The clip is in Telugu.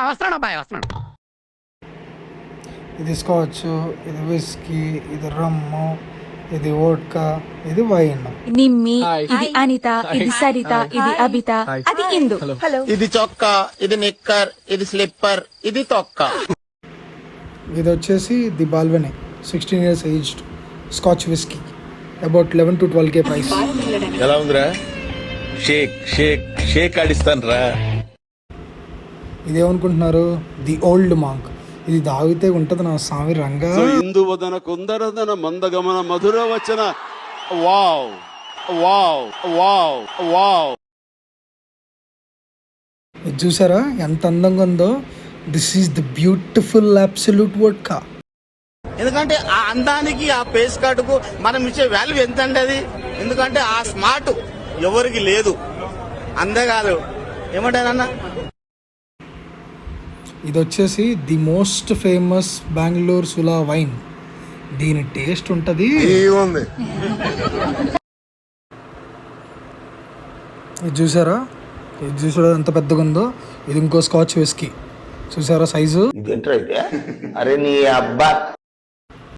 వస్తున్నాను అబ్బాయి వస్తున్నాను. ఇది స్కాచ్, ఇది విస్కీ, ఇది రమ్ము, ఇది వోడ్కా, ఇది వైన్. నిమ్మి, ఇది అనిత, ఇది సరిత, ఇది అబిత, అది ఇందు. ఇది చొక్కా, ఇది నిక్కర్, ఇది స్లిప్పర్, ఇది తొక్క. ఇది వచ్చేసి the Balvenie 16 years aged scotch whisky, about 11 to 12K price. ఎలా ఉందిరా? షేక్ షేక్ షేక్ ఆడిస్తాను రా. ఇదేమనుకుంటున్నారు? The Old Monk. ఇది తాగితే ఉంటది నా స్వామి రంగా. ఇందువదన కుందరదన మందగమన మధుర వచన. Wow wow wow wow. ఇది చూసారా ఎంత అందంగా ఉందో? This is the beautiful absolute vodka. ఎందుకంటే ఆ అందానికి, ఆ పేస్ కార్డుకు మనం ఇచ్చే వాల్యూ ఎంత అండి అది. ఎందుకంటే ఆ స్మార్ట్ ఎవరికి లేదు. అంతేకాదు ఏమంటారన్నా, ఇది వచ్చేసి the most famous Bengaluru Sula wine. దీని టేస్ట్ ఉంటుంది. ఇది చూసారా? ఇది చూసారా ఎంత పెద్దగా ఉందో? ఇది ఇంకో స్కాచ్ విస్కీ. చూసారా సైజు? అరే నీ అబ్బా.